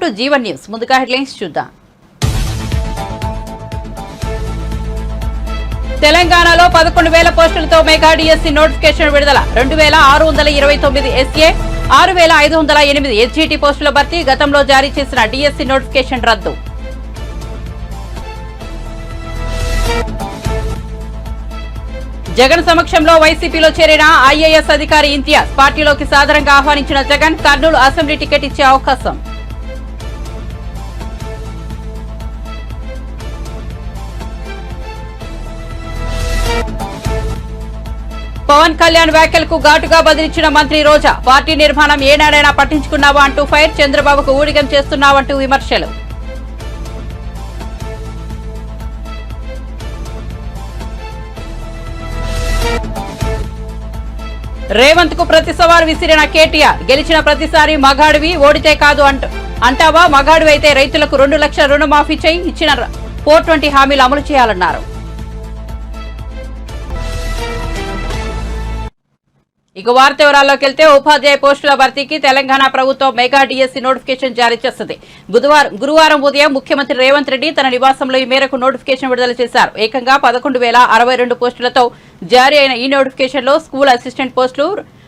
To Jeevan news. ముందుగా headlines చూద్దాం. తెలంగాణలో 11,000 పోస్టులతో మెగా డిఎస్సి నోటిఫికేషన్ విడుదల. 2,629 ఎస్ఏ, 6,508 ఎస్జీటీ పోస్టుల భర్తీ. గతంలో జారీ చేసిన డిఎస్సి నోటిఫికేషన్ రద్దు. జగన్ సమక్షంలో వైసీపీలో చేరిన ఐఏఎస్ అధికారి ఇంతియాజ్. పార్టీలోకి సాదరంగా ఆహ్వానించిన జగన్ కర్నూలు అసెంబ్లీ టికెట్ ఇచ్చే అవకాశం. పవన్ కళ్యాణ్ వ్యాఖ్యలకు ఘాటుగా బదిలిచ్చిన మంత్రి రోజా. పార్టీ నిర్మాణం ఏనాడైనా పట్టించుకున్నావా అంటూ ఫైర్. చంద్రబాబుకు ఊడిగం చేస్తున్నావంటూ విమర్శలు. రేవంత్ కు ప్రతి సవాల్ విసిరిన కేటీఆర్. గెలిచిన ప్రతిసారి మగాడివి, ఓడితే కాదు అంటావా? మగాడివి అయితే రైతులకు 2 లక్షల రుణమాఫీ చేయి, ఇచ్చిన 420 హామీలు అమలు చేయాలన్నారు. ఇక వార్త వివరాల్లోకి వెళ్తే ఉపాధ్యాయ పోస్టుల భర్తీకి తెలంగాణ ప్రభుత్వం మెగా డిఎస్సి నోటిఫికేషన్ జారీ చేస్తుంది. గురువారం ఉదయం ముఖ్యమంత్రి రేవంత్ రెడ్డి తన నివాసంలో ఈ మేరకు నోటిఫికేషన్ విడుదల చేశారు. ఏకంగా 11,062 పోస్టులతో జారీ అయిన ఈ నోటిఫికేషన్ లో స్కూల్ అసిస్టెంట్ పోస్టులు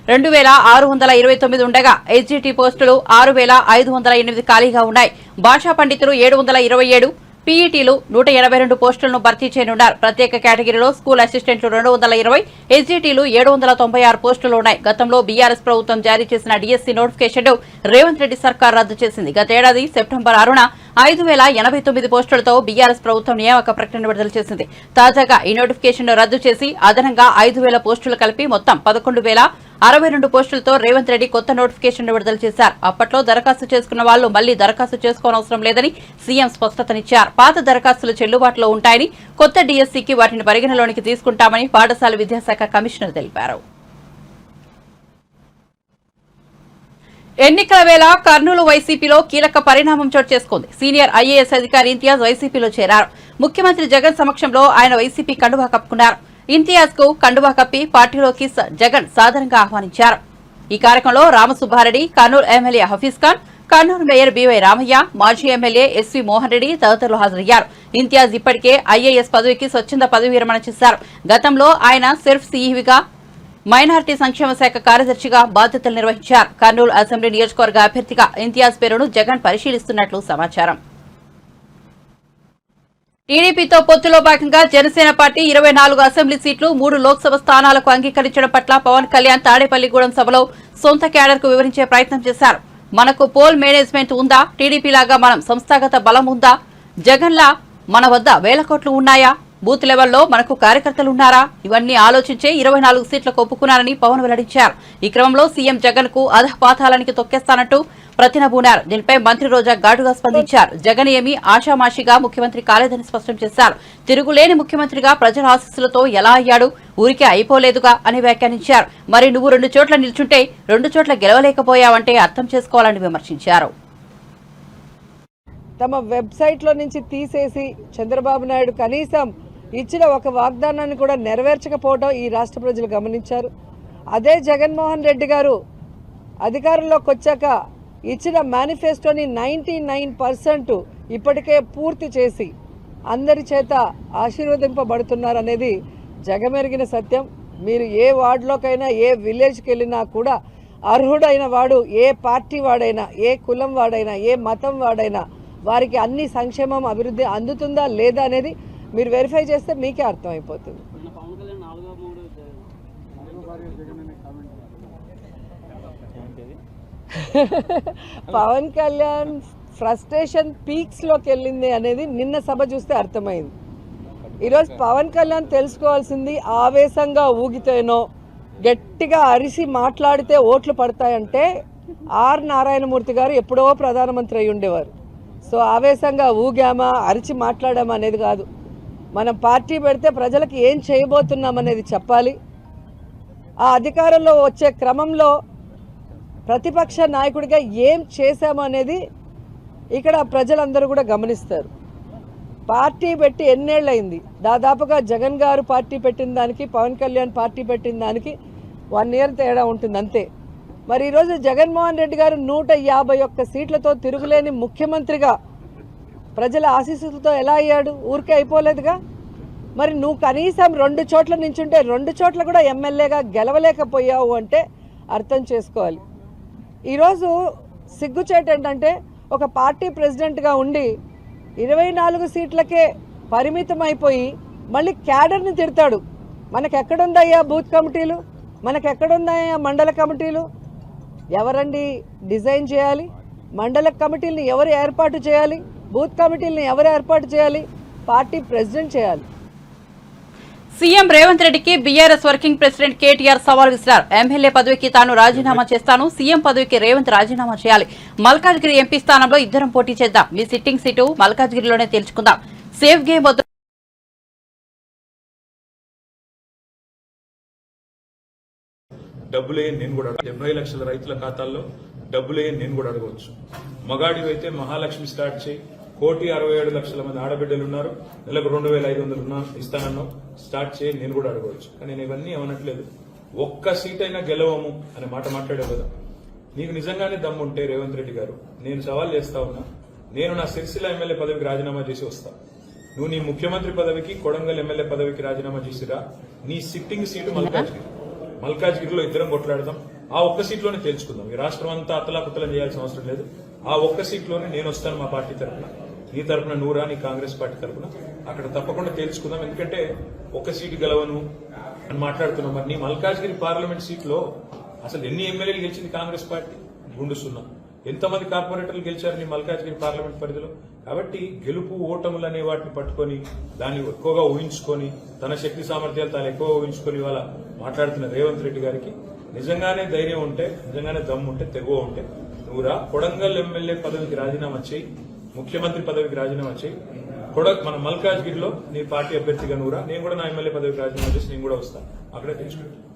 2,629 ఉండగా ఎస్జీటీ పోస్టులు 6,508 ఖాళీగా ఉన్నాయి. భాషా పండితులు 727, పీఈటీలు 182 పోస్టులను భర్తీ చేయనున్నారు. ప్రత్యేక కేటగిరీలో స్కూల్ అసిస్టెంట్లు 220, ఎస్జీటీలు 796 పోస్టులు ఉన్నాయి. గతంలో బీఆర్ఎస్ ప్రభుత్వం జారీ చేసిన డిఎస్సి నోటిఫికేషన్ రేవంత్ రెడ్డి సర్కార్ రద్దు చేసింది. గతేడాది సెప్టెంబర్ 6న 5,089 పోస్టులతో బీఆర్ఎస్ ప్రభుత్వం నియామక ప్రకటన విడుదల చేసింది. తాజాగా ఈ నోటిఫికేషన్ రద్దు చేసి అదనంగా 5,000 పోస్టులు కలిపి మొత్తం 11,062 పోస్టులతో రేవంత్ రెడ్డి కొత్త నోటిఫికేషన్ విడుదల చేశారు. అప్పట్లో దరఖాస్తు చేసుకున్న వాళ్లు మళ్లీ దరఖాస్తు చేసుకోనవసరం లేదని సీఎం స్పష్టతనిచ్చారు. పాత దరఖాస్తులు చెల్లుబాటులో ఉంటాయని, కొత్త డిఎస్సికి వాటిని పరిగణలోనికి తీసుకుంటామని పాఠశాల విద్యాశాఖ కమిషనర్ తెలిపారు. ఎన్నికల వేళ కర్నూలు వైసీపీలో కీలక పరిణామం చోటు చేసుకుంది. సీనియర్ ఐఏఎస్ అధికారి ఇంతియాజ్ వైసీపీలో చేరారు. ముఖ్యమంత్రి జగన్ సమక్షంలో ఆయన వైసీపీ కండువా కప్పుకున్నారు. ఇంతియాజ్ కు కండువా కప్పి పార్టీలోకి జగన్ సాదరంగా ఆహ్వానించారు. ఈ కార్యక్రమంలో Ramasubbareddy, Kurnool MLA Hafeez Khan, Kurnool mayor BY Ramaiah, మాజీ ఎమ్మెల్యే ఎస్వీ మోహన్ రెడ్డి తదితరులు హాజరయ్యారు. ఇంతియాజ్ ఇప్పటికే ఐఏఎస్ పదవికి స్వచ్ఛంద పదవి విరమణ చేశారు. గతంలో ఆయన సిర్ఫ్ సీఈవిగా, మైనారిటీ సంక్షేమ శాఖ కార్యదర్శిగా బాధ్యతలు నిర్వహించారు. కర్నూలు అసెంబ్లీ నియోజకవర్గ అభ్యర్థిగా ఇంతియాజ్ పేరును జగన్ పరిశీలిస్తున్నట్లు సమాచారం. టీడీపీతో పొత్తులో భాగంగా జనసేన పార్టీ 24 అసెంబ్లీ సీట్లు, 3 లోక్సభ స్థానాలకు అంగీకరించడం పట్ల పవన్ కళ్యాణ్ తాడేపల్లిగూడెం సభలో సొంత క్యాడర్ కు వివరించే ప్రయత్నం చేశారు. మనకు పోల్ మేనేజ్మెంట్ ఉందా? టీడీపీ లాగా మనం సంస్థాగత బలం ఉందా? జగన్ లా మన వద్ద 1,000 కోట్లు ఉన్నాయా? బూత్ లెవెల్లో మనకు కార్యకర్తలు ఉన్నారా? ఇవన్నీ ఆలోచించే 24 సీట్లకు ఒప్పుకున్నారని పవన్ వెల్లడించారు. ఈ క్రమంలో సీఎం జగన్ కు అధపాతాళానికి తొక్కేస్తానంటూ ప్రతినబూనారు. దీనిపై మంత్రి రోజా ఘాటుగా స్పందించారు. జగన్ ఏమీ ఆషామాషిగా ముఖ్యమంత్రి కాలేదని స్పష్టం చేశారు. తిరుగులేని ముఖ్యమంత్రిగా ప్రజల ఆశీస్సులతో ఎలా అయ్యాడు? ఊరికే అయిపోలేదుగా అని వ్యాఖ్యానించారు. మరి నువ్వు 2 చోట్ల నిల్చుంటే 2 చోట్ల గెలవలేకపోయావంటే అర్థం చేసుకోవాలని విమర్శించారు. తమ వెబ్సైట్లో నుంచి తీసేసి చంద్రబాబు నాయుడు కనీసం ఇచ్చిన ఒక వాగ్దానాన్ని కూడా నెరవేర్చకపోవడం ఈ రాష్ట్ర ప్రజలు గమనించారు. అదే జగన్మోహన్ రెడ్డి గారు అధికారంలోకి వచ్చాక ఇచ్చిన మేనిఫెస్టోని 99% ఇప్పటికే పూర్తి చేసి అందరి చేత ఆశీర్వదింపబడుతున్నారనేది జగమెరిగిన సత్యం. మీరు ఏ వార్డులోకైనా, ఏ విలేజ్కి వెళ్ళినా కూడా అర్హుడైన వాడు, ఏ పార్టీ వాడైనా, ఏ కులం వాడైనా, ఏ మతం వాడైనా వారికి అన్ని సంక్షేమం, అభివృద్ధి అందుతుందా లేదా అనేది మీరు వెరిఫై చేస్తే మీకే అర్థమైపోతుంది. పవన్ కళ్యాణ్ ఫ్రస్ట్రేషన్ పీక్స్లోకి వెళ్ళింది అనేది నిన్న సభ చూస్తే అర్థమైంది. ఈరోజు పవన్ కళ్యాణ్ తెలుసుకోవాల్సింది ఆవేశంగా ఊగితేనో, గట్టిగా అరిసి మాట్లాడితే ఓట్లు పడతాయంటే ఆర్ నారాయణమూర్తి గారు ఎప్పుడో ప్రధానమంత్రి అయి ఉండేవారు. సో ఆవేశంగా ఊగామా, అరిచి మాట్లాడామా అనేది కాదు. మనం పార్టీ పెడితే ప్రజలకు ఏం చేయబోతున్నాం అనేది చెప్పాలి. ఆ అధికారంలో వచ్చే క్రమంలో ప్రతిపక్ష నాయకుడిగా ఏం చేశాము అనేది ఇక్కడ ప్రజలందరూ కూడా గమనిస్తారు. పార్టీ పెట్టి ఎన్నేళ్ళయింది? దాదాపుగా జగన్ గారు పార్టీ పెట్టిన దానికి, పవన్ కళ్యాణ్ పార్టీ పెట్టిన దానికి 1 year తేడా ఉంటుంది అంతే. మరి ఈరోజు జగన్మోహన్ రెడ్డి గారు 151 సీట్లతో తిరుగులేని ముఖ్యమంత్రిగా ప్రజల ఆశీస్సులతో ఎలా అయ్యాడు? ఊరికే అయిపోలేదుగా. మరి నువ్వు కనీసం 2 చోట్ల నించుంటే 2 చోట్ల కూడా ఎమ్మెల్యేగా గెలవలేకపోయావు అంటే అర్థం చేసుకోవాలి. ఈరోజు సిగ్గుచేటు ఏంటంటే ఒక పార్టీ ప్రెసిడెంట్గా ఉండి 24 సీట్లకే పరిమితం అయిపోయి మళ్ళీ క్యాడర్ని తిడతాడు. మనకెక్కడుందయ్యా బూత్ కమిటీలు, మనకెక్కడుందయ్యా మండల కమిటీలు? ఎవరండి డిజైన్ చేయాలి? మండల కమిటీలని ఎవరు ఏర్పాటు చేయాలి? బూత్ కమిటీలని ఎవరు ఏర్పాటు చేయాలి? పార్టీ ప్రెసిడెంట్ చేయాలి. సీఎం రేవంత్ రెడ్డికి బీఆర్ఎస్ వర్కింగ్ ప్రెసిడెంట్ కేటీఆర్ సవాల్ విసిరారు. ఎమ్మెల్యే పదవికి తాను రాజీనామా చేస్తాను, సీఎం పదవికి రేవంత్ రాజీనామా చేయాలి. మల్కాజ్గిరి ఎంపీ స్థానంలో ఇద్దరం పోటీ చేద్దాం, మీ సిట్టింగ్ సీటు మల్కాజ్గిరిలోనే తేల్చుకుందాం. సేఫ్ గేమ్ వద్దు. డబ్బులేని నేను కూడా 70 లక్షల రైతుల ఖాతాల్లో డబ్బులేని నేను కూడా అడగవచ్చు. మగాడివైతే మహాలక్ష్మి స్టార్ట్ చేయి, 1,67,00,000 మంది ఆడబిడ్డలు ఉన్నారు, నెలకు 2,500 ఇస్తానన్నావు, స్టార్ట్ చేయి, నేను కూడా అడగవచ్చు. కానీ నేను ఇవన్నీ ఏమనట్లేదు. ఒక్క సీట్ అయినా గెలవము అనే మాట మాట్లాడావు కదా. నీకు నిజంగానే దమ్ముంటే రేవంత్ రెడ్డి గారు, నేను సవాల్ చేస్తా ఉన్నా, నేను నా సిరిసిల్ల ఎమ్మెల్యే పదవికి రాజీనామా చేసి వస్తా. నువ్వు నీ ముఖ్యమంత్రి పదవికి, కొడంగల్ ఎమ్మెల్యే పదవికి రాజీనామా చేసిరా. నీ సిట్టింగ్ సీటు మల్కాజ్గిరిలో ఇద్దరం కొట్లాడదాం. ఆ ఒక్క సీట్లోనే తేల్చుకుందాం. ఈ రాష్ట్రం అంతా అతలాకుతలం చేయాల్సిన అవసరం లేదు. ఆ ఒక్క సీట్లోనే నేను వస్తాను మా పార్టీ తరఫున, నీ తరఫున నూరా, నీ కాంగ్రెస్ పార్టీ తరఫున. అక్కడ తప్పకుండా తేల్చుకుందాం. ఎందుకంటే ఒక్క సీటు గెలవను అని మాట్లాడుతున్నాం. మరి నీ మల్కాజ్గిరి పార్లమెంట్ సీట్లో అసలు ఎన్ని ఎమ్మెల్యేలు గెలిచింది కాంగ్రెస్ పార్టీ? గుండు సున్నా. ఎంతమంది కార్పొరేటర్లు గెలిచారు నీ మల్కాజ్గిరి పార్లమెంట్ పరిధిలో? కాబట్టి గెలుపు ఓటములు అనే వాటిని పట్టుకొని దాన్ని ఎక్కువగా ఊహించుకొని తన శక్తి సామర్థ్యాలు తాను ఎక్కువగా ఊహించుకొని ఇవాళ మాట్లాడుతున్న రేవంత్ రెడ్డి గారికి నిజంగానే ధైర్యం ఉంటే, నిజంగానే దమ్ము ఉంటే, తెగువ ఉంటే నువ్వురా కొడంగల్ ఎమ్మెల్యే పదవికి రాజీనామా చేయి, ముఖ్యమంత్రి పదవికి రాజీనామా చేయి. మన మల్కాజ్గిరిలో నీ పార్టీ అభ్యర్థిగా నువ్వురా, నేను కూడా నా ఎమ్మెల్యే పదవికి రాజీనామా చేసి నేను కూడా వస్తాను. అక్కడే తెచ్చుకుంటాను.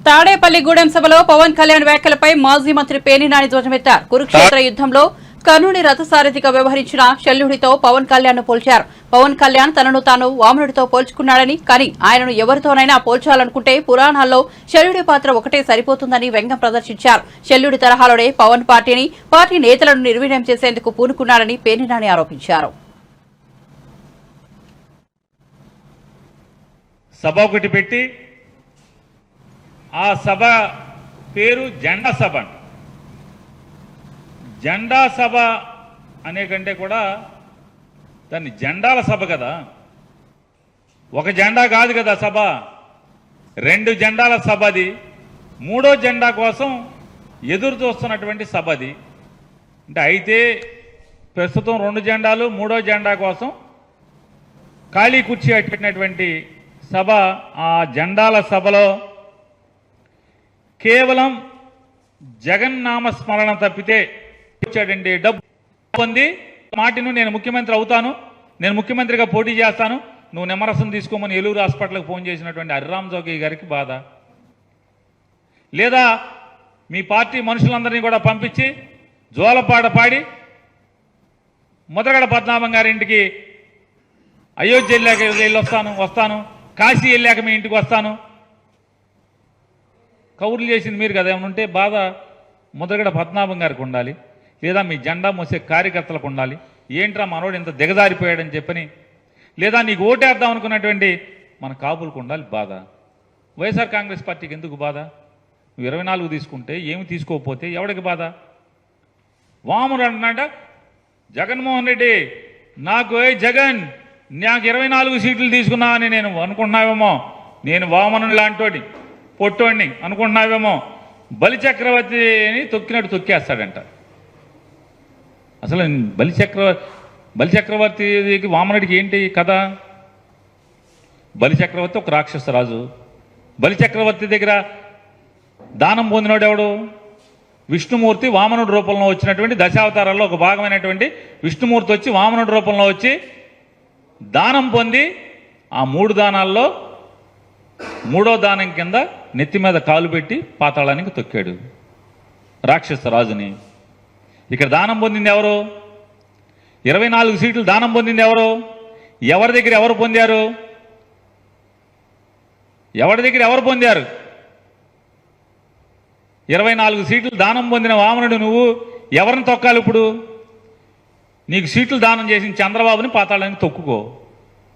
తాడేపల్లిగూడెం సభలో పవన్ కళ్యాణ్ వ్యాఖ్యలపై మాజీ మంత్రి పేర్ని ధ్వజమెత్తారు. కురుక్షేత్ర యుద్ధంలో కర్ణుని రథసారథిగా వ్యవహరించిన శల్యుడితో పవన్ కళ్యాణ్ ను పోల్చారు. పవన్ కళ్యాణ్ తనను తాను వామనుడితో పోల్చుకున్నాడని, కానీ ఆయనను ఎవరితోనైనా పోల్చాలనుకుంటే పురాణాల్లో శల్యుడి పాత్ర ఒకటే సరిపోతుందని వ్యంగ్యం ప్రదర్శించారు. శల్యుడి తరహాలోనే పవన్ పార్టీ నేతలను నిర్వీర్యం చేసేందుకు పూనుకున్నాడని పేర్ని ఆరోపించారు. సభ ఒకటి పెట్టి ఆ సభ పేరు జెండా సభ. జెండా సభ అనే కంటే కూడా దాన్ని జెండాల సభ కదా. ఒక జెండా కాదు కదా సభ, 2 జెండాల సభ అది. 3వ జెండా కోసం ఎదురు చూస్తున్నటువంటి సభ అది. అంటే అయితే ప్రస్తుతం 2 జెండాలు, 3వ జెండా కోసం ఖాళీ కుర్చీ పెట్టినటువంటి సభ. ఆ జెండాల సభలో కేవలం జగన్నామస్మరణ తప్పితే వచ్చాడండి. డబ్బు పొంది మాటిను నేను ముఖ్యమంత్రి అవుతాను, నేను ముఖ్యమంత్రిగా పోటీ చేస్తాను, నువ్వు నిమ్మరసం తీసుకోమని ఏలూరు హాస్పిటల్కి ఫోన్ చేసినటువంటి హరిరామ్ జోగి గారికి బాధ. లేదా మీ పార్టీ మనుషులందరినీ కూడా పంపించి జోలపాట పాడి ముద్రగడ పద్మనాభం గారింటికి అయోధ్య వెళ్ళి వస్తాను, కాశీ వెళ్ళాక మీ ఇంటికి వస్తాను కౌరులు చేసింది మీరు కదా. ఏమనుంటే బాధ ముద్రగడ పద్మనాభం గారికి ఉండాలి, లేదా మీ జెండా మోసే కార్యకర్తలకు ఉండాలి. ఏంట్రా మనోడు ఇంత దిగజారిపోయాడని చెప్పని, లేదా నీకు ఓటేద్దాం అనుకున్నటువంటి మన కాపులకు ఉండాలి బాధ. వైఎస్ఆర్ కాంగ్రెస్ పార్టీకి ఎందుకు బాధ? నువ్వు 24 తీసుకుంటే ఏమి తీసుకోకపోతే ఎవడికి బాధ? వాముడు అంటున్నాడ జగన్మోహన్ రెడ్డి, నాకు జగన్ నాకు 24 సీట్లు తీసుకున్నా అని నేను అనుకుంటున్నావేమో, నేను వామను లాంటోడి పొట్టోడిని అనుకుంటున్నావేమో, బలిచక్రవర్తిని తొక్కినట్టు తొక్కేస్తాడంట. అసలు బలిచక్రవర్తికి వామనుడికి ఏంటి కథ? బలిచక్రవర్తి ఒక రాక్షస రాజు. బలిచక్రవర్తి దగ్గర దానం పొందినోడు ఎవడు? విష్ణుమూర్తి వామనుడి రూపంలో వచ్చినటువంటి దశావతారాల్లో ఒక భాగమైనటువంటి విష్ణుమూర్తి వచ్చి వామనుడి రూపంలో వచ్చి దానం పొంది ఆ 3 దానాల్లో 3వ దానం కింద నెత్తి మీద కాలు పెట్టి పాతాళానికి తొక్కాడు రాక్షస రాజుని. ఇక్కడ దానం పొందింది ఎవరు? 24 సీట్లు దానం పొందింది ఎవరు? ఎవరి దగ్గర ఎవరు పొందారు? ఎవరి దగ్గర ఎవరు పొందారు? 24 సీట్లు దానం పొందిన వామనుడు నువ్వు ఎవరిని తొక్కాలి ఇప్పుడు? నీకు సీట్లు దానం చేసిన చంద్రబాబుని పాతాళానికి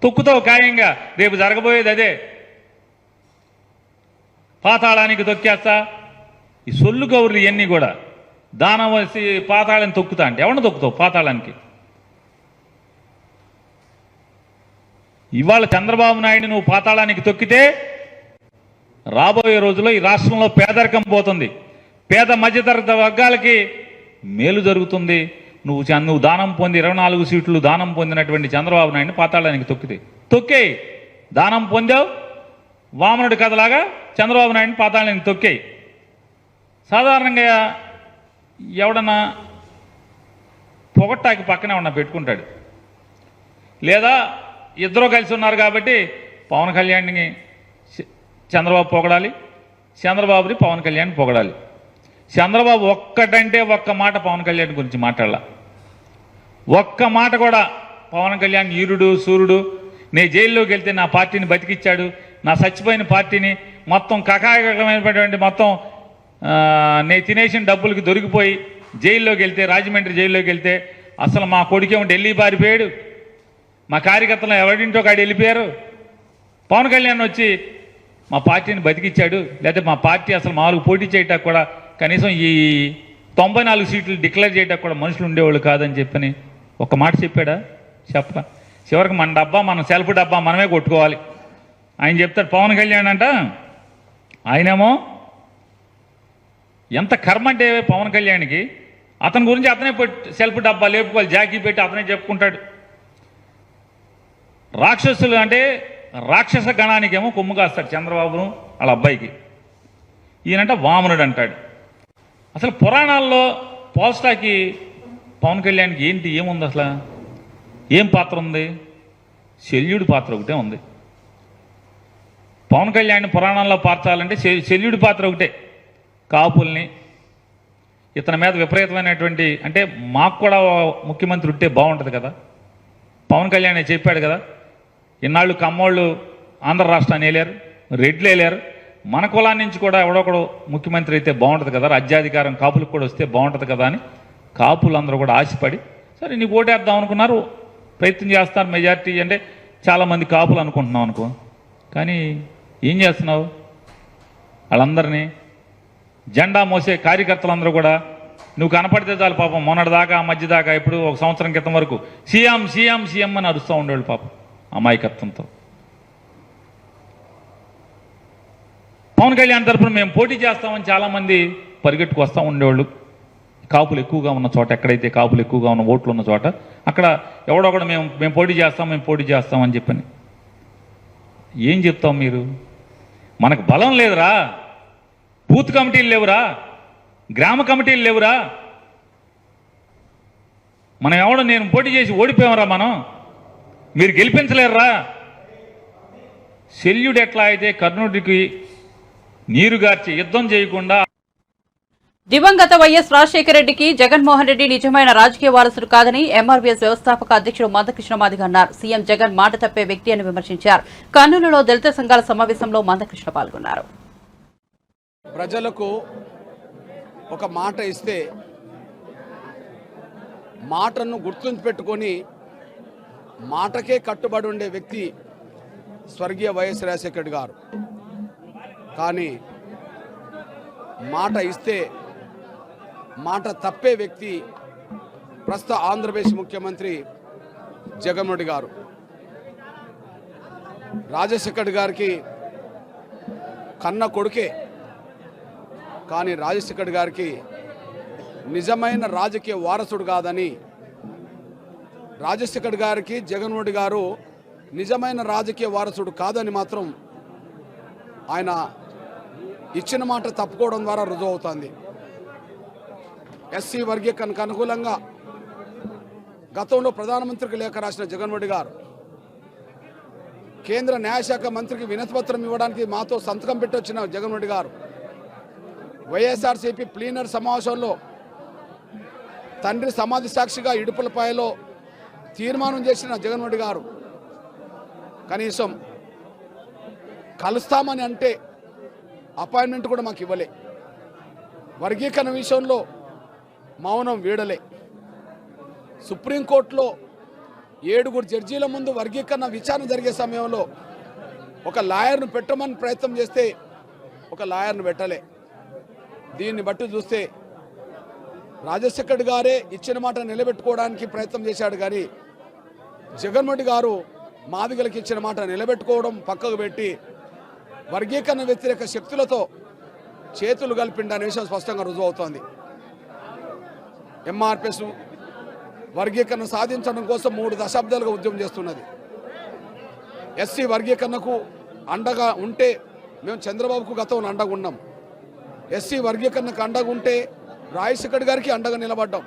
తొక్కుతావు ఖాయంగా. రేపు జరగబోయేది అదే, పాతాళానికి తొక్కేస్తా. ఈ సొల్లు గౌరులు ఇవన్నీ కూడా దానం వేసి పాతాళాన్ని తొక్కుతా అంటే ఎవరిని తొక్కుతావు పాతాళానికి? ఇవాళ చంద్రబాబు నాయుడు నువ్వు పాతాళానికి తొక్కితే రాబోయే రోజుల్లో ఈ రాష్ట్రంలో పేదరికం పోతుంది, పేద మధ్యతరగతి వర్గాలకి మేలు జరుగుతుంది. నువ్వు దానం పొంది 24 సీట్లు దానం పొందినటువంటి చంద్రబాబు నాయుడిని పాతాళానికి తొక్కేయి. దానం పొందావు, వామనుడి కథలాగా చంద్రబాబు నాయుడిని పాతాళానికి తొక్కేయి. సాధారణంగా ఎవడన్నా పొగట్టాకి పక్కనే ఉన్న పెట్టుకుంటాడు, లేదా ఇద్దరూ కలిసి ఉన్నారు కాబట్టి పవన్ కళ్యాణ్ని చంద్రబాబు పొగడాలి, చంద్రబాబుని పవన్ కళ్యాణ్ పొగడాలి. చంద్రబాబు ఒక్కటంటే ఒక్క మాట పవన్ కళ్యాణ్ గురించి మాట్లాడాల, ఒక్క మాట కూడా. పవన్ కళ్యాణ్ ఈరుడు సూర్యుడు, నేను జైల్లోకి వెళ్తే నా పార్టీని బతికిచ్చాడు, నా చచ్చిపోయిన పార్టీని మొత్తం కకాయకమైనటువంటి మొత్తం నేను తినేసిన డబ్బులకి దొరికిపోయి జైల్లోకి వెళ్తే, రాజమండ్రి జైల్లోకి వెళ్తే అసలు మా కొడుకేమో ఢిల్లీ పారిపోయాడు, మా కార్యకర్తలు ఎవరింటో కాడి వెళ్ళిపోయారు. పవన్ కళ్యాణ్ వచ్చి మా పార్టీని బతికిచ్చాడు, లేకపోతే మా పార్టీ అసలు మామూలుగా పోటీ చేయటానికి కూడా కనీసం ఈ 94 సీట్లు డిక్లేర్ చేయడానికి కూడా మనుషులు ఉండేవాళ్ళు కాదని చెప్పని ఒక మాట చెప్పాడా? చెప్ప. చివరికి మన డబ్బా, మన సెల్ఫ్ డబ్బా మనమే కొట్టుకోవాలి ఆయన చెప్తాడు. పవన్ కళ్యాణ్ అంట, ఆయనేమో ఎంత కర్మ అంటే పవన్ కళ్యాణ్కి, అతని గురించి అతనే సెల్ఫ్ డబ్బా లేపుకోవాలి, జాకీ పెట్టి అతనే చెప్పుకుంటాడు. రాక్షసులు అంటే రాక్షస గణానికేమో కొమ్ము కాస్తాడు చంద్రబాబును వాళ్ళ అబ్బాయికి, ఈయనంట వామనుడు అంటాడు. అసలు పురాణాల్లో పోల్స్టాకి పవన్ కళ్యాణ్కి ఏముంది? అసలు ఏం పాత్ర ఉంది? శల్యుడి పాత్ర ఒకటే ఉంది. పవన్ కళ్యాణ్ పురాణాల్లో పార్చాలంటే శల్యుడి పాత్ర ఒకటే. కాపుల్ని ఇతని మీద విపరీతమైనటువంటి, అంటే మాకు కూడా ముఖ్యమంత్రి ఉంటే బాగుంటుంది కదా. పవన్ కళ్యాణ్ చెప్పాడు కదా, ఇన్నాళ్ళు కమ్మోళ్ళు ఆంధ్ర రాష్ట్రాన్ని వేలారు, రెడ్లు వేలారు, మన కులాన్ని నుంచి కూడా ఎవడొకడు ముఖ్యమంత్రి అయితే బాగుంటుంది కదా, రాజ్యాధికారం కాపులకు కూడా వస్తే బాగుంటుంది కదా అని కాపులందరూ కూడా ఆశపడి సరే నీకు ఓటేద్దాం అనుకున్నారు, ప్రయత్నం చేస్తారు. మెజార్టీ అంటే చాలామంది కాపులు అనుకుంటున్నాం అనుకో, కానీ ఏం చేస్తున్నావు? వాళ్ళందరినీ జెండా మోసే కార్యకర్తలందరూ కూడా నువ్వు కనపడితే చాలు పాపం మొన్నటిదాకా మధ్య దాకా ఇప్పుడు ఒక సంవత్సరం క్రితం వరకు సీఎం సీఎం సీఎం అని అరుస్తూ ఉండేవాళ్ళు పాపం అమాయకత్వంతో. పవన్ కళ్యాణ్ తరఫున మేము పోటీ చేస్తామని చాలామంది పరిగెట్టుకు వస్తూ ఉండేవాళ్ళు. కాపులు ఎక్కువగా ఉన్న చోట, ఎక్కడైతే కాపులు ఎక్కువగా ఉన్న ఓట్లు ఉన్న చోట అక్కడ ఎవడొకడు మేము పోటీ చేస్తామని చెప్పని. ఏం చెప్తాం మీరు? మనకు బలం లేదురా, బూత్ కమిటీలు లేవురా, గ్రామ కమిటీలు లేవురా, మనం నేను పోటీ చేసి ఓడిపోయామరా, మీరు గెలిపించలేరురా. శల్యుడు ఎట్లా అయితే కర్ణుడికి నీరుగార్చి యుద్ధం చేయకుండా. దివంగత వైఎస్ రాజశేఖర రెడ్డికి జగన్మోహన్ రెడ్డి నిజమైన రాజకీయ వారసుడు కాదని ఎంఆర్పీఎస్ వ్యవస్థాపక అధ్యక్షుడు మందకృష్ణ మాదిగ అన్నారు. సీఎం జగన్ మాట తప్పే వ్యక్తి అని విమర్శించారు. కర్నూలులో దళిత సంఘాల సమావేశంలో మందకృష్ణ పాల్గొన్నారు. ప్రజలకు ఒక మాట ఇస్తే మాటను గుర్తుంచి పెట్టుకొని మాటకే కట్టుబడి ఉండే వ్యక్తి స్వర్గీయ వైఎస్ రాజశేఖర రెడ్డి గారు. కానీ మాట ఇస్తే మాట తప్పే వ్యక్తి ప్రస్తుత ఆంధ్రప్రదేశ్ ముఖ్యమంత్రి జగన్మోహన్ రెడ్డి గారు. రాజశేఖర రెడ్డి గారికి కన్న కొడుకే, కానీ రాజశేఖర రెడ్డి గారికి నిజమైన రాజకీయ వారసుడు కాదని, రాజశేఖర రెడ్డి గారికి జగన్మోహన్ రెడ్డి గారు నిజమైన రాజకీయ వారసుడు కాదని మాత్రం ఆయన ఇచ్చిన మాట తప్పుకోవడం ద్వారా రుజువు అవుతుంది. ఎస్సీ వర్గీకరణకు అనుకూలంగా గతంలో ప్రధానమంత్రికి లేఖ రాసిన జగన్మోహన్ రెడ్డి గారు కేంద్ర న్యాయశాఖ మంత్రికి వినతిపత్రం ఇవ్వడానికి మాతో సంతకం పెట్టొచ్చిన జగన్మోహన్ రెడ్డి గారు వైఎస్ఆర్సీపీ ప్లీనర్ సమావేశంలో తండ్రి సమాధి సాక్షిగా ఇడుపులపాయలో తీర్మానం చేసిన జగన్మోహన్ రెడ్డి గారు కనీసం కలుస్తామని అంటే అపాయింట్మెంట్ కూడా మాకు ఇవ్వలే. వర్గీకరణ విషయంలో మౌనం వీడలే. సుప్రీంకోర్టులో 7 జడ్జీల ముందు వర్గీకరణ విచారణ జరిగే సమయంలో ఒక లాయర్ను పెట్టమని ప్రయత్నం చేస్తే ఒక లాయర్ను పెట్టలే. దీన్ని బట్టి చూస్తే రాజశేఖర్ గారే ఇచ్చిన మాట నిలబెట్టుకోవడానికి ప్రయత్నం చేశాడు కానీ జగన్మోహన్ రెడ్డి గారు మాదిగలకు ఇచ్చిన మాట నిలబెట్టుకోవడం పక్కకు పెట్టి వర్గీకరణ వ్యతిరేక శక్తులతో చేతులు కలిపిండనే విషయం స్పష్టంగా రుజువు అవుతోంది. ఎంఆర్పిఎస్ వర్గీకరణ సాధించడం కోసం 3 దశాబ్దాలుగా ఉద్యమం చేస్తున్నది. ఎస్సీ వర్గీకరణకు అండగా ఉంటే మేము చంద్రబాబుకు గతంలో అండగా ఉన్నాం. ఎస్సీ వర్గీకరణకు అండగా ఉంటే రాజశేఖర్ గారికి అండగా నిలబడ్డాం.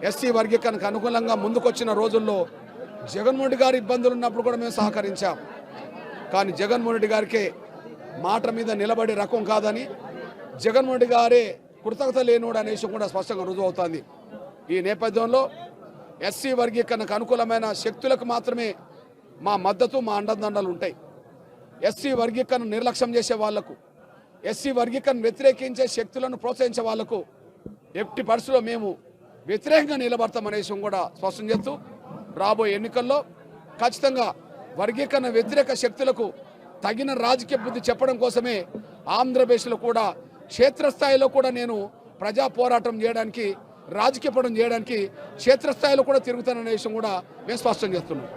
ఎస్సీ వర్గీకరణకు అనుకూలంగా ముందుకొచ్చిన రోజుల్లో జగన్మోహన్ రెడ్డి గారి ఇబ్బందులు ఉన్నప్పుడు కూడా మేము సహకరించాం. కానీ జగన్మోహన్ రెడ్డి గారికే మాట మీద నిలబడే రకం కాదని, జగన్మోహన్ రెడ్డి గారే కృతజ్ఞత లేనోడు అనే విషయం కూడా స్పష్టంగా రుజువు అవుతుంది. ఈ నేపథ్యంలో ఎస్సీ వర్గీకరణకు అనుకూలమైన శక్తులకు మాత్రమే మా మద్దతు, మా అండదండలు ఉంటాయి. ఎస్సీ వర్గీకరణ నిర్లక్ష్యం చేసే వాళ్లకు, ఎస్సీ వర్గీకరణ వ్యతిరేకించే శక్తులను ప్రోత్సహించే వాళ్లకు ఎట్టి పరిస్థితుల్లో మేము వ్యతిరేకంగా నిలబడతామనే విషయం కూడా స్పష్టం చేస్తూ రాబోయే ఎన్నికల్లో ఖచ్చితంగా వర్గీకరణ వ్యతిరేక శక్తులకు తగిన రాజకీయ బుద్ధి చెప్పడం కోసమే ఆంధ్రప్రదేశ్లో కూడా క్షేత్రస్థాయిలో కూడా నేను ప్రజా పోరాటం చేయడానికి, రాజకీయ పోరాటం చేయడానికి క్షేత్రస్థాయిలో కూడా తిరుగుతాననే విషయం కూడా మేము స్పష్టం చేస్తున్నాం.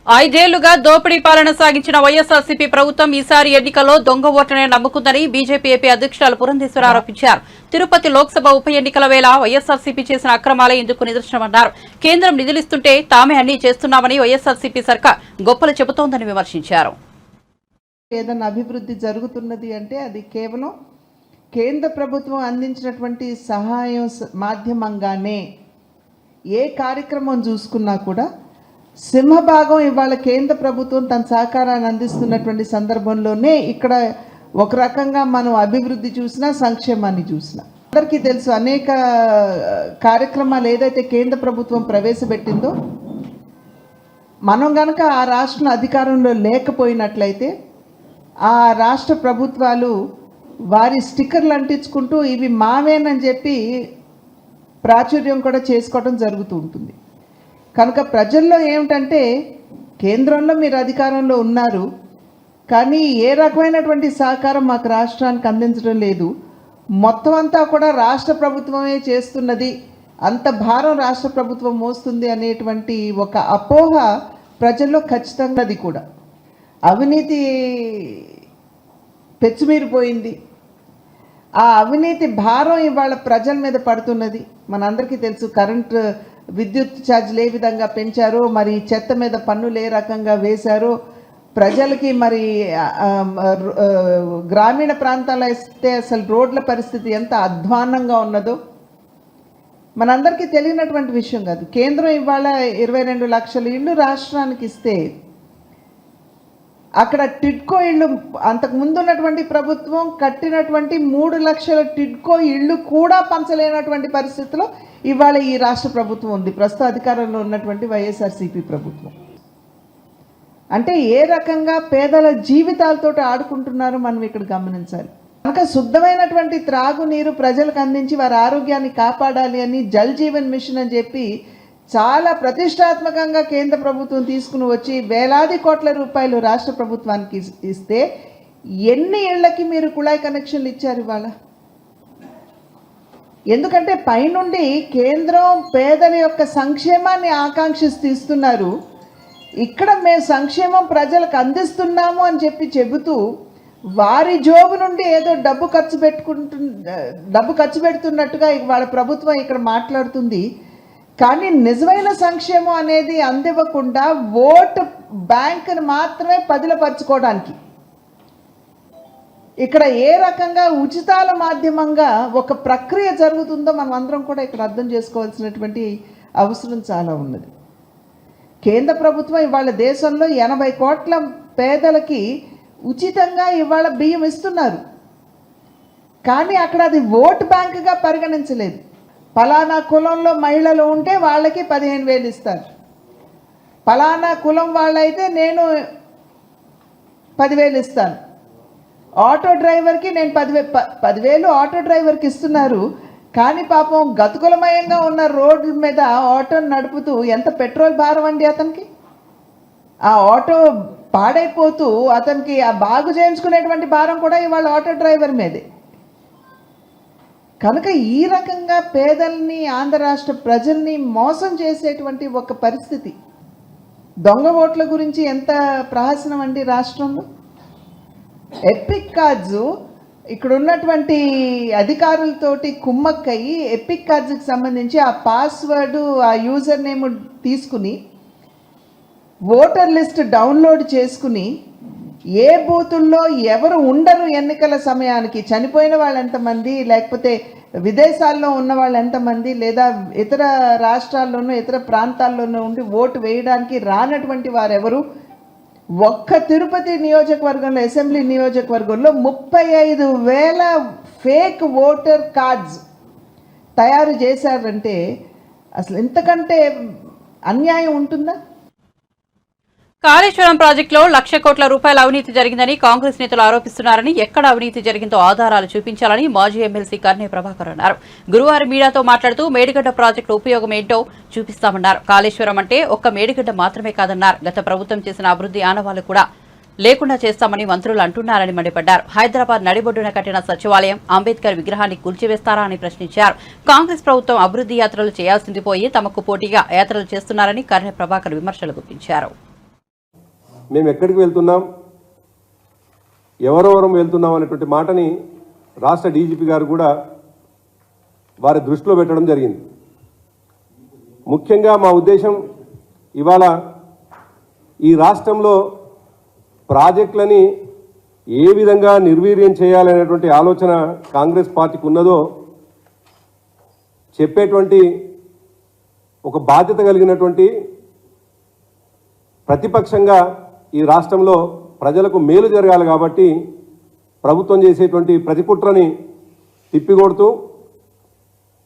5 ఏళ్లుగా దోపిడీ పాలన సాగించిన వైఎస్ఆర్సీపీ ప్రభుత్వం ఈసారి ఎన్నికల్లో దొంగ ఓట్లనే నమ్ముకుందని బీజేపీ ఏపీ అధ్యక్షురాలు పురంధేశ్వరి ఆరోపించారు. తిరుపతి లోక్సభ ఉప ఎన్నికల వేళ వైఎస్ఆర్సీపీ చేసిన అక్రమాలే ఇందుకు నిదర్శనమన్నారు. కేంద్రం నిధులిస్తుంటే తామే అన్ని చేస్తున్నామని వైఎస్ఆర్సీపీ సర్కార్ గొప్పలు చెబుతోందని విమర్శించారు. ఏదైనా అభివృద్ధి జరుగుతున్నది అంటే అది కేవలం కేంద్ర ప్రభుత్వం అందించినటువంటి సహాయం మాధ్యమంగానే. ఏ కార్యక్రమం చూసుకున్నా కూడా సింహభాగం ఇవాళ కేంద్ర ప్రభుత్వం తన సహకారాన్ని అందిస్తున్నటువంటి సందర్భంలోనే ఇక్కడ ఒక రకంగా మనం అభివృద్ధి చూసినా, సంక్షేమాన్ని చూసినా అందరికీ తెలుసు. అనేక కార్యక్రమాలు ఏదైతే కేంద్ర ప్రభుత్వం ప్రవేశపెట్టిందో మనం గనక ఆ రాష్ట్రం అధికారంలో లేకపోయినట్లయితే ఆ రాష్ట్ర ప్రభుత్వాలు వారి స్టిక్కర్లు అంటించుకుంటూ ఇవి మావేనని చెప్పి ప్రాచుర్యం కూడా చేసుకోవడం జరుగుతూ ఉంటుంది. కనుక ప్రజల్లో ఏమిటంటే కేంద్రంలో మీరు అధికారంలో ఉన్నారు కానీ ఏ రకమైనటువంటి సహకారం మాకు రాష్ట్రానికి అందించడం లేదు, మొత్తం అంతా కూడా రాష్ట్ర ప్రభుత్వమే చేస్తున్నది, అంత భారం రాష్ట్ర ప్రభుత్వం మోస్తుంది అనేటువంటి ఒక అపోహ ప్రజల్లో ఖచ్చితంగా అది కూడా అవినీతి పెచ్చుమీరిపోయింది. ఆ అవినీతి భారం ఇవాళ ప్రజల మీద పడుతున్నది. మనందరికీ తెలుసు కరెంటు విద్యుత్ ఛార్జీలు ఏ విధంగా పెంచారో, మరి చెత్త మీద పన్నులు ఏ రకంగా వేశారో, ప్రజలకి మరి గ్రామీణ ప్రాంతాల్లో అయితే అసలు రోడ్ల పరిస్థితి ఎంత అధ్వాన్నంగా ఉన్నదో మనందరికీ తెలియనటువంటి విషయం కాదు. కేంద్రం ఇవాళ 22 లక్షల ఇళ్ళు రాష్ట్రానికి ఇస్తే అక్కడ టిడ్కో ఇళ్ళు అంతకుముందు ఉన్నటువంటి ప్రభుత్వం కట్టినటువంటి 3 లక్షల టిడ్కో ఇళ్ళు కూడా పంచలేనటువంటి పరిస్థితిలో ఇవాళ ఈ రాష్ట్ర ప్రభుత్వం ఉంది, ప్రస్తుత అధికారంలో ఉన్నటువంటి వైఎస్ఆర్సీపీ ప్రభుత్వం. అంటే ఏ రకంగా పేదల జీవితాలతో ఆడుకుంటున్నారో మనం ఇక్కడ గమనించాలి. కనుక శుద్ధమైనటువంటి త్రాగునీరు ప్రజలకు అందించి వారి ఆరోగ్యాన్ని కాపాడాలి అని జల్ జీవన్ మిషన్ అని చెప్పి చాలా ప్రతిష్టాత్మకంగా కేంద్ర ప్రభుత్వం తీసుకుని వచ్చి వేలాది కోట్ల రూపాయలు రాష్ట్ర ప్రభుత్వానికి ఇస్తే ఎన్ని ఇళ్లకి మీరు కుళాయి కనెక్షన్లు ఇచ్చారు ఇవాళ? ఎందుకంటే పైనుండి కేంద్రం పేదల యొక్క సంక్షేమాన్ని ఆకాంక్షిస్తూ ఇస్తున్నారు, ఇక్కడ మేము సంక్షేమం ప్రజలకు అందిస్తున్నాము అని చెప్పి చెబుతూ వారి జోబు నుండి ఏదో డబ్బు ఖర్చు పెడుతున్నట్టుగా వాళ్ళ ప్రభుత్వం ఇక్కడ మాట్లాడుతుంది. కానీ నిజమైన సంక్షేమం అనేది అందివ్వకుండా ఓటు బ్యాంకును మాత్రమే పదిలపరచుకోవడానికి ఇక్కడ ఏ రకంగా ఉచితాల మాధ్యమంగా ఒక ప్రక్రియ జరుగుతుందో మనం అందరం కూడా ఇక్కడ అర్థం చేసుకోవాల్సినటువంటి అవసరం చాలా ఉన్నది. కేంద్ర ప్రభుత్వం ఇవాళ దేశంలో 80 కోట్ల పేదలకి ఉచితంగా ఇవాళ బియ్యం ఇస్తున్నారు, కానీ అక్కడ అది ఓటు బ్యాంకుగా పరిగణించలేదు. పలానా కులంలో మహిళలు ఉంటే వాళ్ళకి 15,000 ఇస్తారు, పలానా కులం వాళ్ళైతే నేను 10,000 ఇస్తాను. ఆటో డ్రైవర్కి నేను 10,000 ఆటో డ్రైవర్కి ఇస్తున్నారు, కానీ పాపం గతుకులమయంగా ఉన్న రోడ్ల మీద ఆటోని నడుపుతూ ఎంత పెట్రోల్ భారం అండి అతనికి. ఆ ఆటో పాడైపోతూ అతనికి ఆ బాగు చేయించుకునేటువంటి భారం కూడా ఇవాళ ఆటో డ్రైవర్ మీదే. కనుక ఈ రకంగా పేదల్ని, ఆంధ్ర రాష్ట్ర ప్రజల్ని మోసం చేసేటువంటి ఒక పరిస్థితి. దొంగ ఓట్ల గురించి ఎంత ప్రహసనం అండి రాష్ట్రంలో. ఎపిక్ కార్డ్స్ ఇక్కడ ఉన్నటువంటి అధికారులతోటి కుమ్మక్కయ్యి ఎపిక్ కార్డ్స్కి సంబంధించి ఆ పాస్వర్డ్, ఆ యూజర్ నేమ్ తీసుకుని ఓటర్ లిస్ట్ డౌన్లోడ్ చేసుకుని ఏ బూతుల్లో ఎవరు ఉండరు ఎన్నికల సమయానికి, చనిపోయిన వాళ్ళు ఎంతమంది, లేకపోతే విదేశాల్లో ఉన్న వాళ్ళు ఎంతమంది, లేదా ఇతర రాష్ట్రాల్లోనూ ఇతర ప్రాంతాల్లోనూ ఉండి ఓటు వేయడానికి రానటువంటి వారెవరు, ఒక్క తిరుపతి నియోజకవర్గంలో, అసెంబ్లీ నియోజకవర్గంలో 35,000 ఫేక్ ఓటర్ కార్డ్స్ తయారు చేశారంటే అసలు ఇంతకంటే అన్యాయం ఉంటుందా? కాళేశ్వరం ప్రాజెక్టులో 1,00,000 కోట్ల రూపాయల అవినీతి జరిగిందని కాంగ్రెస్ నేతలు ఆరోపిస్తున్నారని, ఎక్కడ అవినీతి జరిగిందో ఆధారాలు చూపించాలని మాజీ ఎమ్మెల్సీ కర్నె ప్రభాకర్ అన్నారు. గురువారం మీడియాతో మాట్లాడుతూ మేడిగడ్డ ప్రాజెక్టు ఉపయోగం ఏంటో చూపిస్తామన్నారు. కాళేశ్వరం అంటే ఒక్క మేడిగడ్డ మాత్రమే కాదన్నారు. గత ప్రభుత్వం చేసిన అభివృద్ధి ఆనవాళ్లు కూడా లేకుండా చేస్తామని మంత్రులు అంటున్నారని మండిపడ్డారు. హైదరాబాద్ నడిబొడ్డున కట్టిన సచివాలయం, అంబేద్కర్ విగ్రహాన్ని కూల్చివేస్తారా అని ప్రశ్నించారు. కాంగ్రెస్ ప్రభుత్వం అభివృద్ధి యాత్రలు చేయాల్సింది పోయి తమకు పోటీగా యాత్రలు చేస్తున్నారని కర్నె ప్రభాకర్ విమర్శలు గుప్పించారు. మేము ఎక్కడికి వెళ్తున్నాం, ఎవరెవరం వెళ్తున్నాం అనేటువంటి మాటని రాష్ట్ర డీజీపీ గారు కూడా వారి దృష్టిలో పెట్టడం జరిగింది. ముఖ్యంగా మా ఉద్దేశం ఇవాళ ఈ రాష్ట్రంలో ప్రాజెక్టులని ఏ విధంగా నిర్వీర్యం చేయాలనేటువంటి ఆలోచన కాంగ్రెస్ పార్టీకి ఉన్నదో చెప్పేటువంటి ఒక బాధ్యత కలిగినటువంటి ప్రతిపక్షంగా ఈ రాష్ట్రంలో ప్రజలకు మేలు జరగాలి కాబట్టి ప్రభుత్వం చేసేటువంటి ప్రతి కుట్రని తిప్పికొడుతూ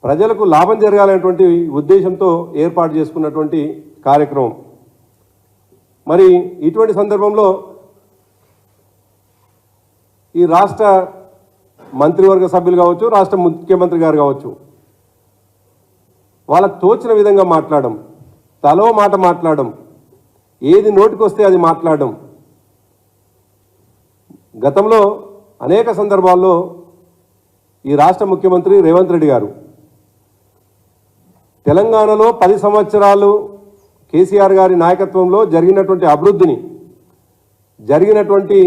ప్రజలకు లాభం జరగాలనేటువంటి ఉద్దేశంతో ఏర్పాటు చేసుకున్నటువంటి కార్యక్రమం. మరి ఇటువంటి సందర్భంలో ఈ రాష్ట్ర మంత్రివర్గ సభ్యులు కావచ్చు, రాష్ట్ర ముఖ్యమంత్రి గారు కావచ్చు, వాళ్ళకు తోచిన విధంగా మాట్లాడడం, తలో మాట మాట్లాడడం, ఏది నోటికి వస్తే అది మాట్లాడడం. గతంలో అనేక సందర్భాల్లో ఈ రాష్ట్ర ముఖ్యమంత్రి రేవంత్ రెడ్డి గారు తెలంగాణలో 10 సంవత్సరాలు కేసీఆర్ గారి నాయకత్వంలో జరిగినటువంటి అభివృద్ధిని, జరిగినటువంటి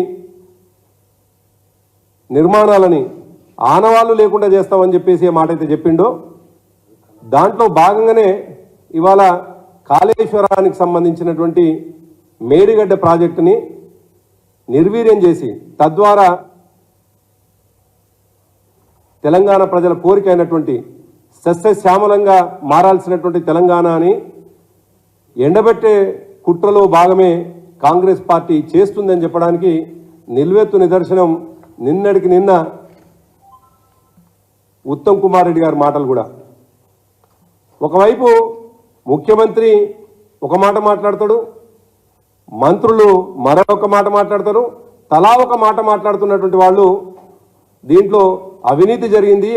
నిర్మాణాలని ఆనవాళ్లు లేకుండా చేస్తామని చెప్పేసి ఏ మాట అయితే చెప్పిండో దాంట్లో భాగంగానే ఇవాళ కాళేశ్వరానికి సంబంధించినటువంటి మేడిగడ్డ ప్రాజెక్టుని నిర్వీర్యం చేసి తద్వారా తెలంగాణ ప్రజల కోరిక అయినటువంటి సస్యశ్యామలంగా మారాల్సినటువంటి తెలంగాణని ఎండబెట్టే కుట్రలో భాగమే కాంగ్రెస్ పార్టీ చేస్తుందని చెప్పడానికి నిల్వెత్తు నిదర్శనం నిన్నటికి నిన్న ఉత్తమ్ కుమార్ రెడ్డి గారి మాటలు కూడా. ఒకవైపు ముఖ్యమంత్రి ఒక మాట మాట్లాడతాడు, మంత్రులు మరొక మాట మాట్లాడతారు, తలా ఒక మాట మాట్లాడుతున్నటువంటి వాళ్ళు దీంట్లో అవినీతి జరిగింది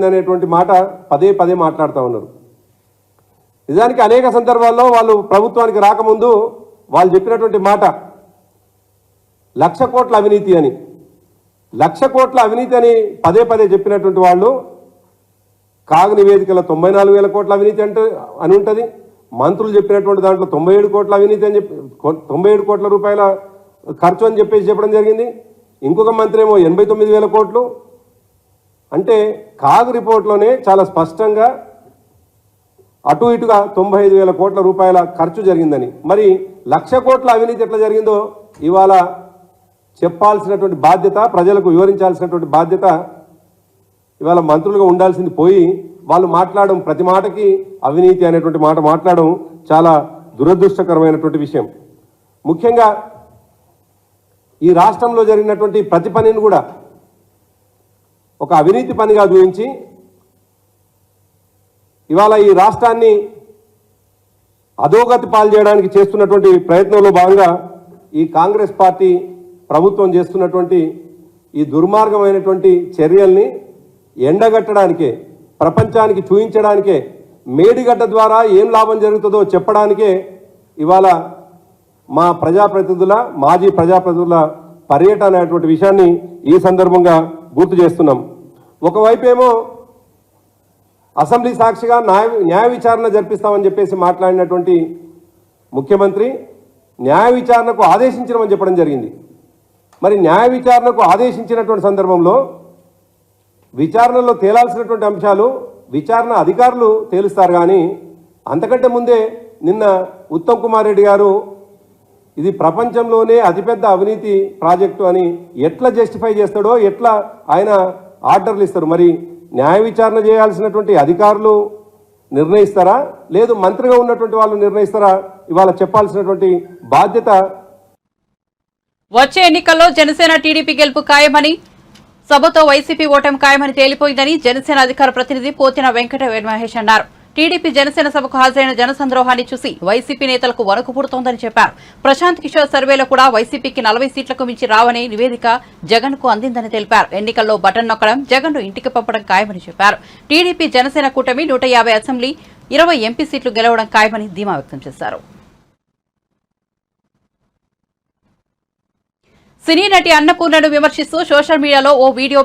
అనేటువంటి మాట పదే పదే మాట్లాడుతూ ఉన్నారు. నిజానికి అనేక సందర్భాల్లో వాళ్ళు ప్రభుత్వానికి రాకముందు వాళ్ళు చెప్పినటువంటి మాట 1,00,000 కోట్ల అవినీతి అని, 1,00,000 కోట్ల అవినీతి అని పదే పదే చెప్పినటువంటి వాళ్ళు కాగు నివేదికల 94,000 కోట్ల అవినీతి అని ఉంటుంది. మంత్రులు చెప్పినటువంటి దాంట్లో 97 కోట్ల అవినీతి అని చెప్పి 97 కోట్ల రూపాయల ఖర్చు అని చెప్పేసి చెప్పడం జరిగింది. ఇంకొక మంత్రి ఏమో 89,000 కోట్లు. అంటే కాగు రిపోర్ట్లోనే చాలా స్పష్టంగా అటు ఇటుగా 95,000 కోట్ల రూపాయల ఖర్చు జరిగిందని. మరి 1,00,000 కోట్ల అవినీతి ఎట్లా జరిగిందో ఇవాళ చెప్పాల్సినటువంటి బాధ్యత, ప్రజలకు వివరించాల్సినటువంటి బాధ్యత ఇవాళ మంత్రులుగా ఉండాల్సింది పోయి వాళ్ళు మాట్లాడడం, ప్రతి మాటకి అవినీతి అనేటువంటి మాట మాట్లాడడం చాలా దురదృష్టకరమైనటువంటి విషయం. ముఖ్యంగా ఈ రాష్ట్రంలో జరిగినటువంటి ప్రతి పనిని కూడా ఒక అవినీతి పనిగా చూపించి ఇవాళ ఈ రాష్ట్రాన్ని అధోగతి పాలు చేయడానికి చేస్తున్నటువంటి ప్రయత్నంలో భాగంగా ఈ కాంగ్రెస్ పార్టీ ప్రభుత్వం చేస్తున్నటువంటి ఈ దుర్మార్గమైనటువంటి చర్యల్ని ఎండగట్టడానికే, ప్రపంచానికి చూపించడానికే, మేడిగడ్డ ద్వారా ఏం లాభం జరుగుతుందో చెప్పడానికే ఇవాళ మా ప్రజాప్రతినిధుల, మాజీ ప్రజాప్రతినిధుల పర్యటన అనేటువంటి విషయాన్ని ఈ సందర్భంగా గుర్తు చేస్తున్నాం. ఒకవైపు ఏమో అసెంబ్లీ సాక్షిగా న్యాయ విచారణ జరిపిస్తామని చెప్పేసి మాట్లాడినటువంటి ముఖ్యమంత్రి న్యాయ విచారణకు ఆదేశించమని చెప్పడం జరిగింది. మరి న్యాయ విచారణకు ఆదేశించినటువంటి సందర్భంలో విచారణలో తేలాల్సినటువంటి అంశాలు విచారణ అధికారులు తేలుస్తారు. కానీ అంతకంటే ముందే నిన్న ఉత్తమ్ కుమార్ రెడ్డి గారు ఇది ప్రపంచంలోనే అతిపెద్ద అవినీతి ప్రాజెక్టు అని ఎట్లా జస్టిఫై చేస్తాడో, ఎట్లా ఆయన ఆర్డర్లు ఇస్తారు. మరి న్యాయ విచారణ చేయాల్సినటువంటి అధికారులు నిర్ణయిస్తారా, లేదు మంత్రిగా ఉన్నటువంటి వాళ్ళు నిర్ణయిస్తారా? ఇవాళ చెప్పాల్సినటువంటి బాధ్యత. వచ్చే ఎన్నికల్లో జనసేన టీడీపీ గెలుపు ఖాయమని, సభతో వైసీపీ ఓటమి ఖాయమని తేలిపోయిందని జనసేన అధికార ప్రతినిధి పోతిన వెంకట మహేష్ అన్నారు. టీడీపీ జనసేన సభకు హాజరైన జనసంద్రోహాన్ని చూసి వైసీపీ నేతలకు వణుకు పుడుతోందని చెప్పారు. ప్రశాంత్ కిషోర్ సర్వేలో కూడా వైసీపీకి 40 సీట్లకు మించి రావని నివేదిక జగన్ కు అందిందని తెలిపారు. ఎన్నికల్లో బటన్ నొక్కడం, జగన్ ను ఇంటికి పంపడం ఖాయమని చెప్పారు. టీడీపీ జనసేన కూటమి 150 అసెంబ్లీ, 20 ఎంపీ సీట్లు గెలవడం ఖాయమని ధీమా వ్యక్తం చేశారు. సినీ నటి అన్నపూర్ణను విమర్శిస్తూ సోషల్ మీడియాలో ఓ వీడియో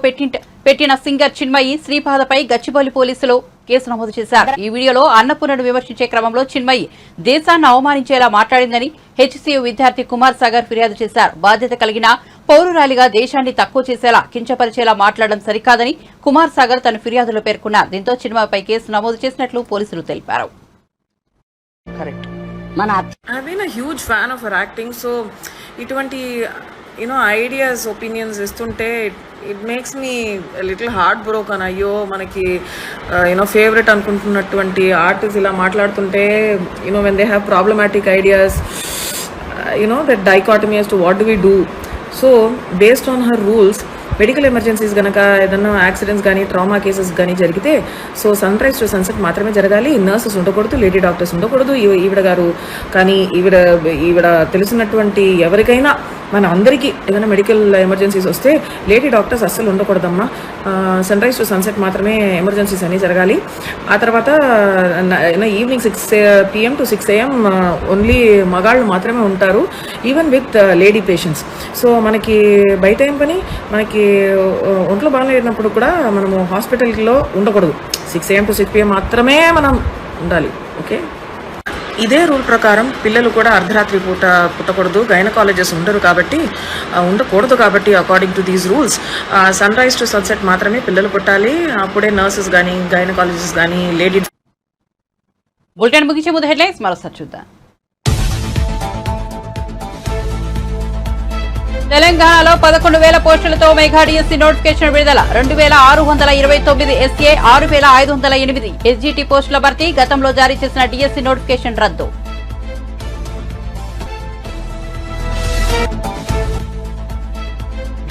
పెట్టిన సింగర్ చిన్మయి శ్రీపాదపై గచ్చిబౌలి పోలీసులు కేసు నమోదు చేశారు. ఈ వీడియోలో అన్నపూర్ణను విమర్శించే క్రమంలో చిన్మయి దేశాన్ని అవమానించేలా మాట్లాడిందని హెచ్సీయూ విద్యార్థి కుమార్ సాగర్ ఫిర్యాదు చేశారు. బాధ్యత కలిగిన పౌరురాలిగా దేశాన్ని తక్కువ చేసేలా, కించపరిచేలా మాట్లాడడం సరికాదని కుమార్ సాగర్ తన ఫిర్యాదులో పేర్కొన్నారు. దీంతో చిన్మయిపై కేసు నమోదు చేసినట్లు పోలీసులు తెలిపారు. I've been a huge fan of her acting, so ఇటువంటి ఐడియాస్, ఒపీనియన్స్ ఇస్తుంటే it makes me little heart broken. అయ్యో, మనకి ఫేవరెట్ అనుకుంటున్నటువంటి ఆర్టిస్ట్ ఇలా మాట్లాడుతుంటే when they have problematic ideas, that dichotomy as to what do we do. So based on her rules, medical emergencies కనుక ఏదన్నా accidents కానీ, trauma cases కానీ జరిగితే so sunrise to sunset మాత్రమే జరగాలి. నర్సెస్ ఉండకూడదు, లేడీ డాక్టర్స్ ఉండకూడదు. ఈవిడ గారు కానీ ఈవిడ తెలిసినటువంటి ఎవరికైనా, మన అందరికీ ఏదైనా మెడికల్ ఎమర్జెన్సీస్ వస్తే లేడీ డాక్టర్స్ అస్సలు ఉండకూడదమ్మా. సన్ రైజ్ టు సన్సెట్ మాత్రమే ఎమర్జెన్సీస్ అన్నీ జరగాలి. ఆ తర్వాత evening 6 PM to 6 AM only మగాళ్ళు మాత్రమే ఉంటారు, even with lady patients. So మనకి బయట ఏం పని, మనకి ఒంట్లో బాగాలేనప్పుడు కూడా మనము హాస్పిటల్లో ఉండకూడదు. 6 AM to 6 PM మాత్రమే మనం ఉండాలి. ఓకే, ఇదే రూల్ ప్రకారం పిల్లలు కూడా అర్ధరాత్రి పూట పుట్టకూడదు. గైనకాలజిస్ట్ ఉండకూడదు కాబట్టి according to these rules sunrise to sunset మాత్రమే పిల్లలు పుట్టాలి. అప్పుడే నర్సెస్ కానీ, గైనకాలజిస్ట్ కానీ, లేడీ. బులెటిన్ ముగించే ముందు హెడ్లైన్స్ మరోసారి చూద్దాం. తెలంగాణలో 11,000 పోస్టులతో మెగా డిఎస్సీ నోటిఫికేషన్ విడుదల. 2,629 ఎస్ఏ, 6,508 ఎస్జీటీ పోస్టుల భర్తీ. గతంలో జారీ చేసిన డిఎస్సీ నోటిఫికేషన్ రద్దు.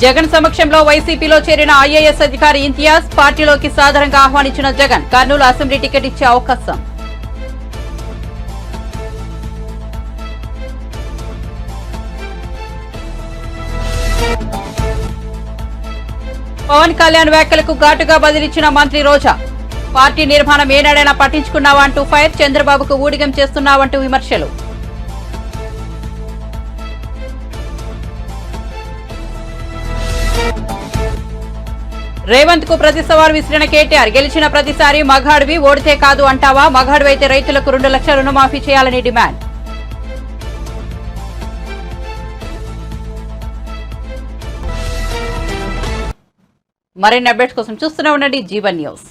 జగన్ సమక్షంలో వైసీపీలో చేరిన ఐఏఎస్ అధికారి ఇంతియాజ్, పార్టీలోకి సాధారణంగా ఆహ్వానించిన జగన్. కర్నూలు అసెంబ్లీ టికెట్ ఇచ్చే అవకాశం. పవన్ కళ్యాణ్ వ్యాఖ్యలకు ఘాటుగా బదిలిచ్చిన మంత్రి రోజా. పార్టీ నిర్మాణం ఏనాడైనా పట్టించుకున్నావా అంటూ ఫైర్. చంద్రబాబుకు ఊడిగం చేస్తున్నావంటూ విమర్శలు. రేవంత్ కు ప్రతి సవాల్ విసిరిన కేటీఆర్. గెలిచిన ప్రతిసారి మగాడివి, ఓడితే కాదు అంటావా? మగాడివైతే రైతులకు 2 లక్షల రుణమాఫీ చేయాలని డిమాండ్. మరిన్ని అప్డేట్స్ కోసం చూస్తూనే ఉండండి జీవన్ న్యూస్.